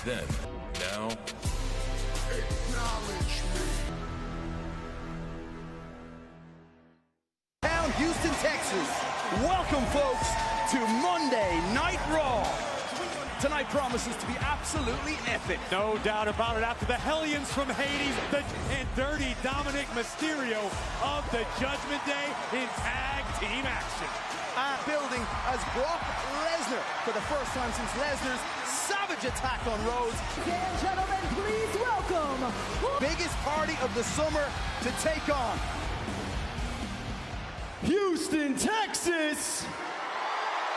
Then, now, acknowledge me. Town, Houston, Texas. Welcome, folks, to Monday Night Raw. Tonight promises to be absolutely epic. No doubt about it. After the Hellions from Hades, and Dirty Dominic Mysterio of the Judgment Day in tag team action. Building as Brock Lesnar for the first time since Lesnar's savage attack on Rhodes. Ladies and gentlemen, please welcome. Biggest party of the summer to take on Houston, Texas.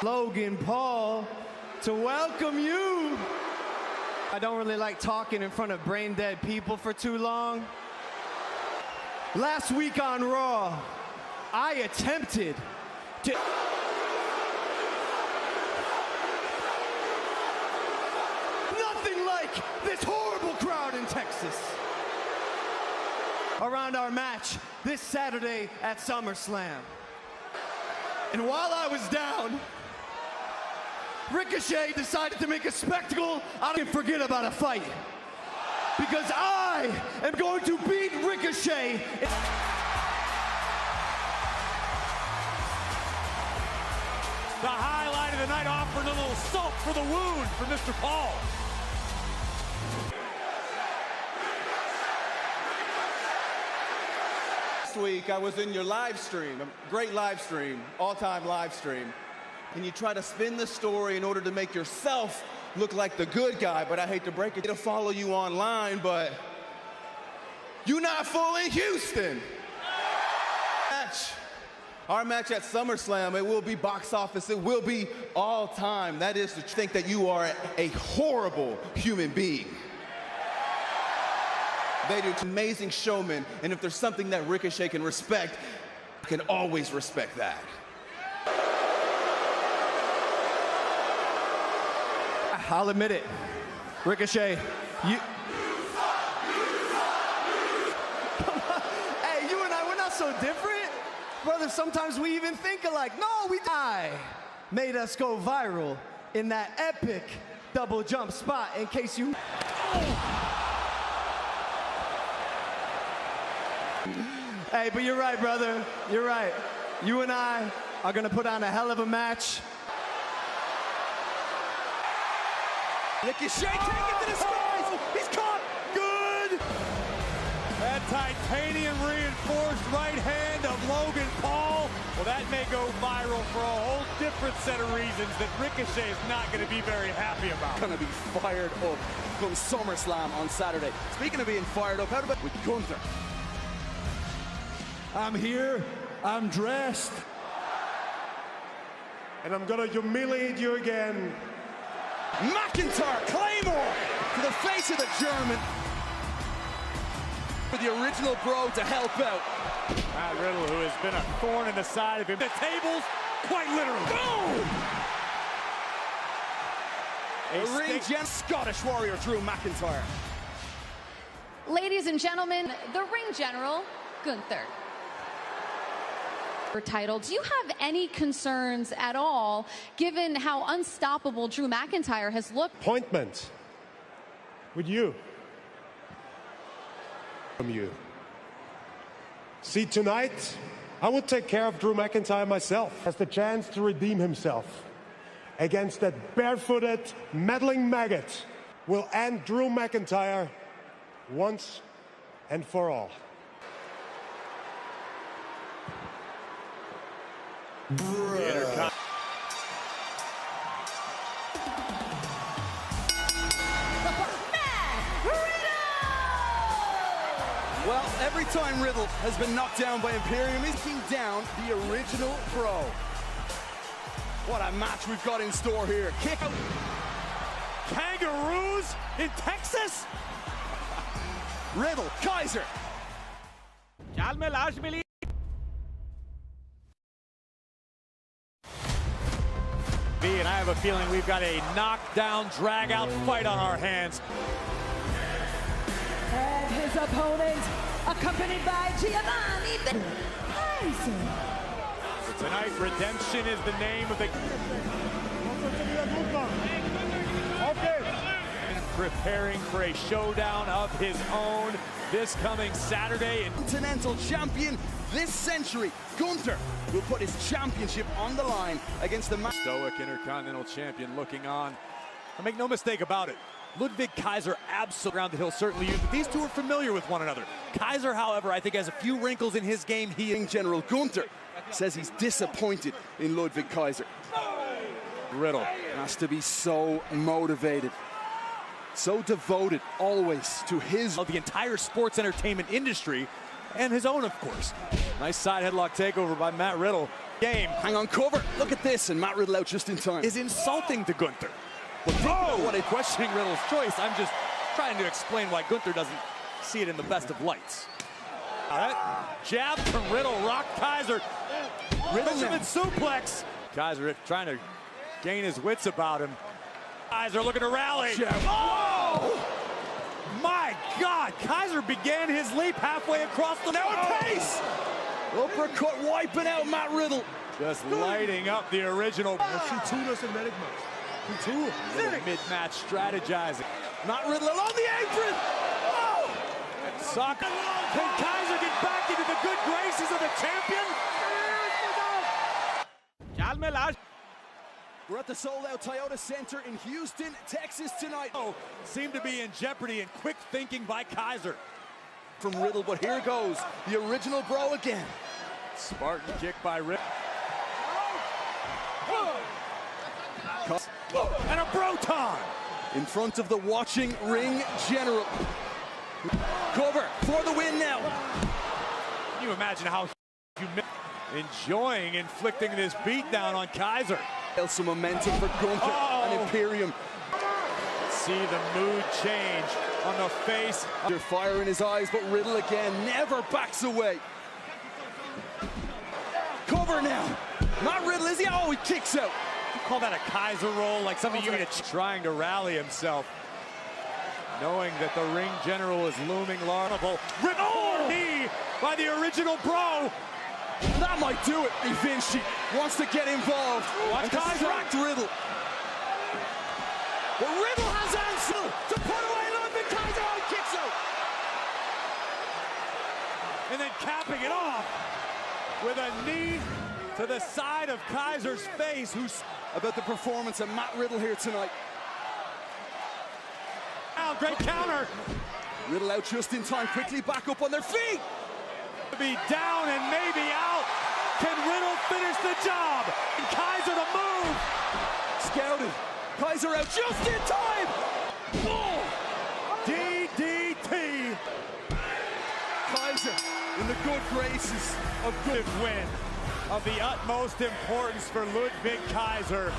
Logan Paul to welcome you. I don't really like talking in front of brain dead people for too long. Last week on Raw, I attempted to nothing like this horrible crowd in Texas around our match this Saturday at SummerSlam. And while I was down, Ricochet decided to make a spectacle. I don't forget about a fight, because I am going to beat Ricochet. The highlight of the night, offering a little salt for the wound for Mr. Paul. Last week, I was in your live stream, a great live stream, all-time live stream, and you try to spin the story in order to make yourself look like the good guy, but I hate to break it to follow you online, but you're not fooling Houston. Our match at SummerSlam, it will be box office, it will be all time. That is to think that you are a horrible human being. They do amazing showmen, and if there's something that Ricochet can respect, I can always respect that. I'll admit it, Ricochet, you... Hey, you and I, we're not so different. Brother, sometimes we even think alike. No, I made us go viral in that epic double jump spot, in case you... Hey, but you're right, brother. You're right. You and I are gonna put on a hell of a match. Ricochet taking it to the skies. He's caught. Good. That titanium reinforced right hand of Logan Paul. Well, that may go viral for a whole different set of reasons that Ricochet is not going to be very happy about. Gonna be fired up come SummerSlam on Saturday. Speaking of being fired up, how about with Gunther? I'm here, I'm dressed, and I'm gonna humiliate you again. McIntyre, Claymore to the face of the German. For the original bro to help out. Matt Riddle, who has been a thorn in the side of him. The tables, quite literally. Boom! A ring gen Scottish Warrior Drew McIntyre. Ladies and gentlemen, the ring general, Gunther. Title. Do you have any concerns at all, given how unstoppable Drew McIntyre has looked? Appointment with you. From you. See, tonight, I would take care of Drew McIntyre myself. Has the chance to redeem himself against that barefooted, meddling maggot. Will end Drew McIntyre once and for all. Well, every time Riddle has been knocked down by Imperium, he's taking down the original Pro. What a match we've got in store here. Kick out. Kangaroos in Texas? Riddle, Kaiser. And I have a feeling we've got a knockdown, drag-out fight on our hands. And his opponent, accompanied by Giovanni Tyson. Tonight, redemption is the name of the... preparing for a showdown of his own this coming Saturday. Continental champion this century, Gunther, will put his championship on the line against the stoic Intercontinental champion looking on. And make no mistake about it, Ludwig Kaiser absolutely around the hill certainly used, but these two are familiar with one another. Kaiser, however, I think has a few wrinkles in his game. General Gunther says he's disappointed in Ludwig Kaiser. Riddle has to be so motivated, so devoted always to his of the entire sports entertainment industry and his own, of course. Nice side headlock takeover by Matt Riddle. Game. Hang on, cover. Look at this, and Matt Riddle out just in time. Is insulting to Gunther. But what a questioning Riddle's choice. I'm just trying to explain why Gunther doesn't see it in the best of lights. Jab from Riddle, rock Kaiser. Fisherman suplex. Kaiser trying to gain his wits about him. Kaiser looking to rally. Oh! My God, Kaiser began his leap halfway across the pace. Uppercut wiping out Matt Riddle. Just lighting up the original. Mid-match strategizing. Matt Riddle along the apron. Oh! Soccer. Can Kaiser get back into the good graces of the champion? We're at the sold-out Toyota Center in Houston, Texas tonight. Seem to be in jeopardy and quick thinking by Kaiser. From Riddle, but here goes the original bro again. Spartan kick by Riddle. And a Broton! In front of the watching ring general. Cover for the win now. Can you imagine how enjoying inflicting this beatdown on Kaiser? Some momentum for Gunther and Imperium. See the mood change on the face. Under fire in his eyes, but Riddle again never backs away. Cover now. Matt Riddle, is he? Oh, he kicks out. You call that a Kaiser roll? Like something you're trying to rally himself. Knowing that the ring general is looming large. Riddle knee by the original bro. That might do it. Vinci wants to get involved. Watch Kaiser. Distract Riddle. But Riddle has answer to put away Ludwig Kaiser. Oh, he kicks out. And then capping it off with a knee to the side of Kaiser's face. Who's about the performance of Matt Riddle here tonight. Now, great counter. Riddle out just in time. Quickly back up on their feet. Be down and maybe out. Can Riddle finish the job? And Kaiser to move. Scouted. Kaiser out just in time. Oh. DDT. Kaiser in the good graces of good win of the utmost importance for Ludwig Kaiser.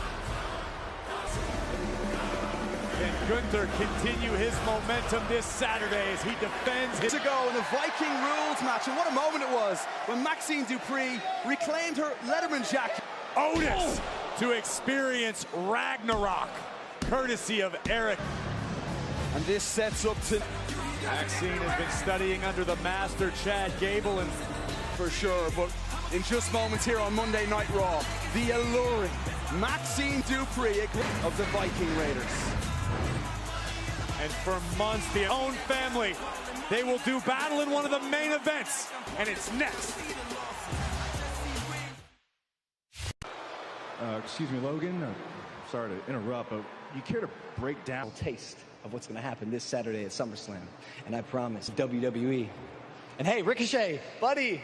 Can Gunther continue his momentum this Saturday as he defends his... To go in the Viking Rules match, and what a moment it was when Maxine Dupree reclaimed her Letterman jacket. Otis to experience Ragnarok, courtesy of Eric. And this sets up to... Maxine has been studying under the master Chad Gable, and for sure, but in just moments here on Monday Night Raw, the alluring Maxine Dupree of the Viking Raiders. And for months, the own family, they will do battle in one of the main events, and it's next. Excuse me, Logan. Sorry to interrupt, but you care to break down a taste of what's going to happen this Saturday at SummerSlam? And I promise, WWE. And hey, Ricochet, buddy,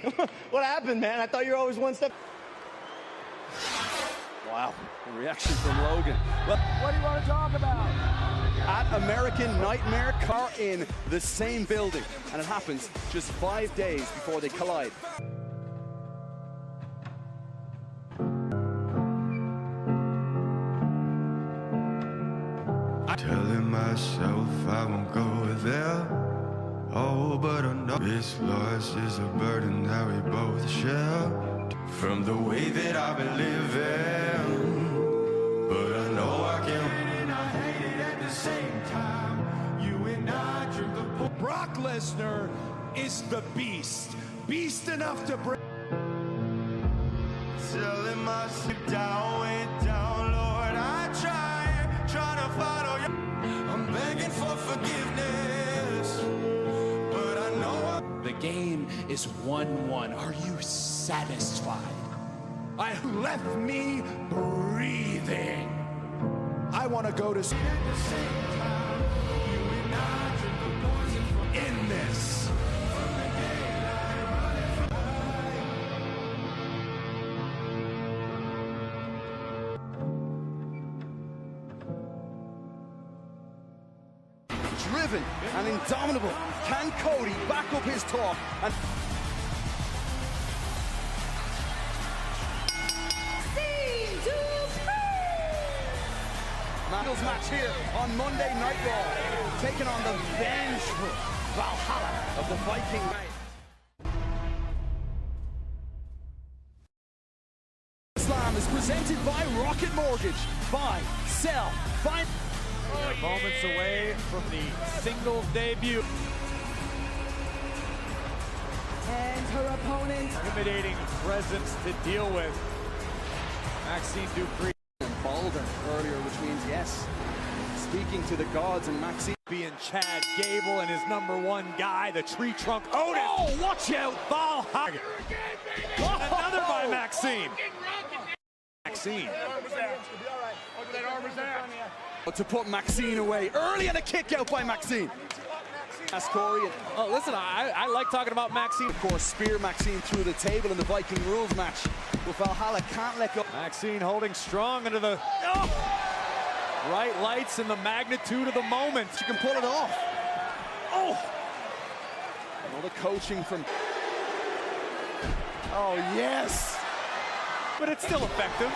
what happened, man? I thought you were always one step. Wow, the reaction from Logan. Well, what do you want to talk about? At American Nightmare Car in the same building, and it happens just 5 days before they collide. Telling myself I won't go there. Oh, but I know this loss is a burden that we both share. From the way that I've been living, but I know I can't. And I hate it at the same time. You and I drink the Brock Lesnar is the beast. Beast enough to break. Telling myself down, way down, Lord, I try to follow you. I'm begging for forgiveness. But I know The game is 1-1. Are you satisfied? I left me breathing. I want to go to in this. Driven and indomitable. Can Cody back up his talk? And Mandels match here on Monday Night Raw, taking on the vengeful Valhalla of the Viking. Slam is presented by Rocket Mortgage. Buy, sell, find. They're moments away from the singles debut. And her opponent. Intimidating presence to deal with. Maxine Dupree. Boulder earlier, which means yes, speaking to the gods and Maxine. Being Chad Gable and his #1 guy, the tree trunk Otis. Oh, watch out! Valhalla. Another by Maxine. Maxine. To put Maxine away early and a kick out by Maxine. As Corey. Oh, listen, I like talking about Maxine. Of course, spear Maxine through the table in the Viking rules match. But Valhalla can't let go. Maxine holding strong into the bright lights and the magnitude of the moment. She can pull it off. Oh! Another coaching from. Oh, yes! But it's still effective.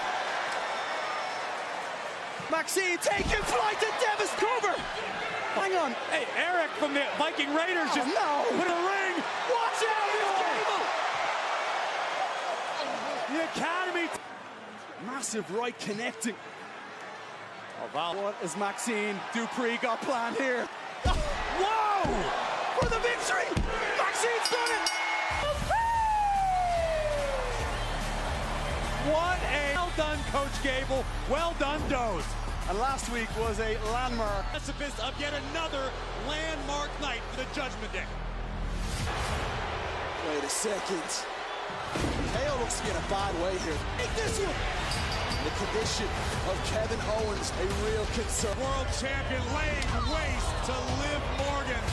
Maxine taking flight to Devis cover. Hang on. Hey, Eric from the Viking Raiders just put a ring. Watch out, The Academy. Massive right connecting. Oh, Val. What is Maxine Dupree got planned here? Whoa! For the victory! Maxine's done it! What a well done, Coach Gable. Well done, Doze. And last week was a landmark. Precipice of yet another landmark night for the Judgment Day. Wait a second. KO looks to be in a bad way here. Take this one! The condition of Kevin Owens, a real concern. World champion laying waste to Liv Morgan.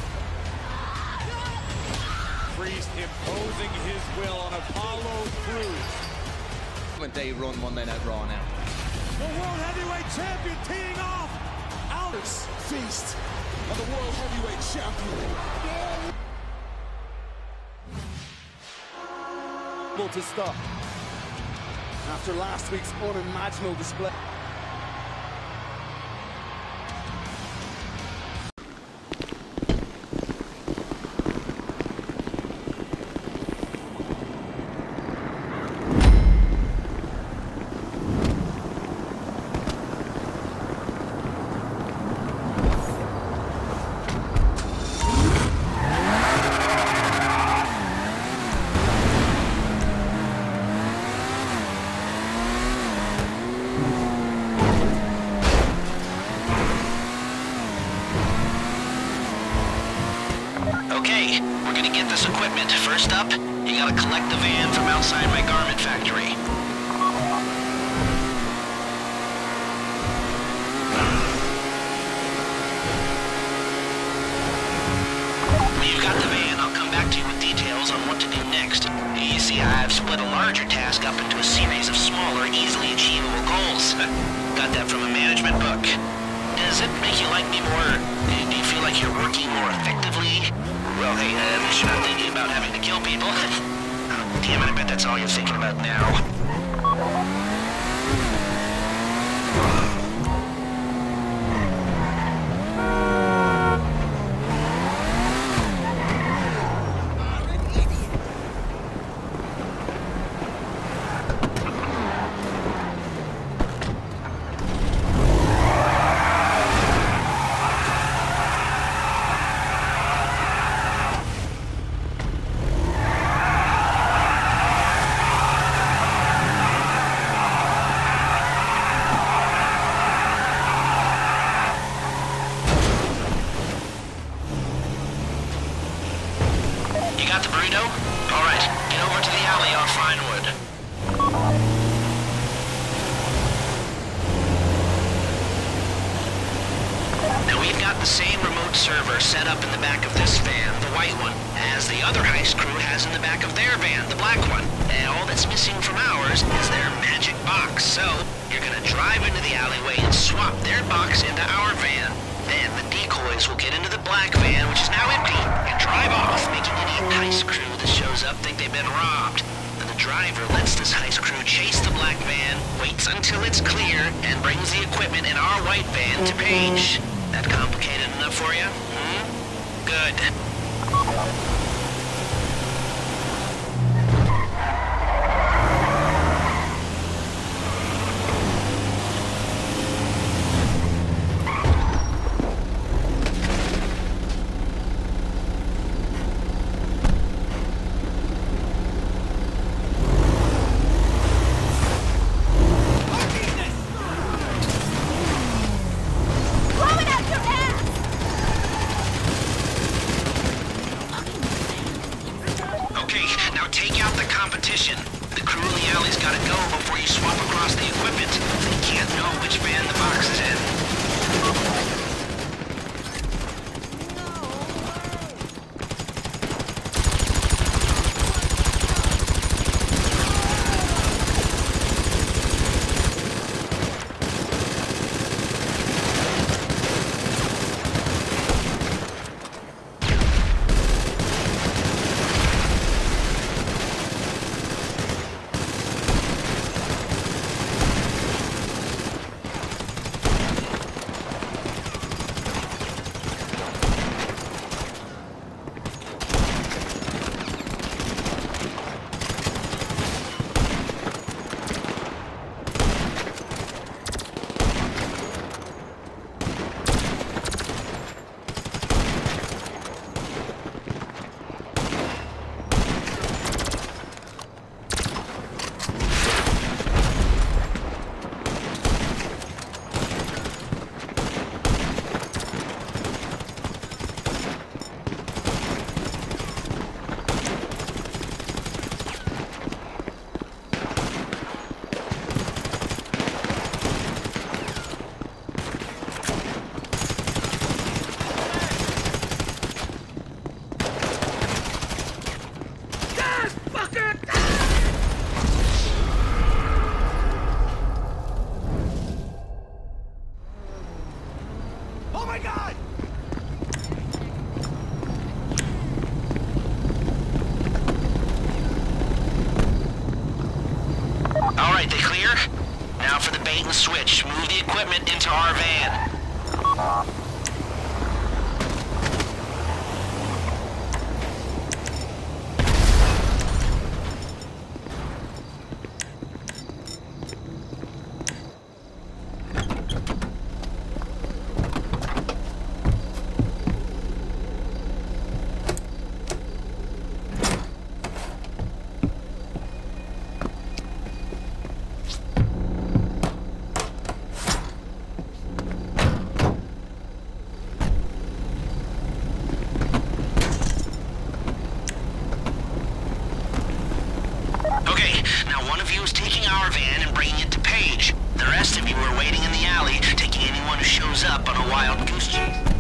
Priest imposing his will on Apollo Crews. When they run Monday Night Raw now. The World Heavyweight Champion teeing off. Alex Feast of the World Heavyweight Champion. To stop after last week's unimaginable display. Okay, we're gonna get this equipment. First up, you gotta collect the van from outside my garment factory. When you've got the van, I'll come back to you with details on what to do next. You see, I've split a larger task up into a series of smaller, easily achievable goals. Got that from a management book. Does it make you like me more? Do you feel like you're working more effectively? Well, hey, at least you're not thinking about having to kill people. Oh, damn it, I bet that's all you're thinking about now. All right, get over to the alley off Finewood. Now we've got the same remote server set up in the back of this van, the white one, as the other heist crew has in the back of their van, the black one. And all that's missing from ours is their magic box. So you're gonna drive into the alleyway and swap their box into our van. Then the decoys will get into the black van, which is now empty, and drive off, making any heist crew that shows up think they've been robbed. Then the driver lets this heist crew chase the black van, waits until it's clear, and brings the equipment in our white van to Paige. That complicated enough for you? Good. The crew in the alley's gotta go before you swap across the equipment. They can't know which van the box is in. Switch. Move the equipment into our van. The rest of you are waiting in the alley, taking anyone who shows up on a wild goose chase.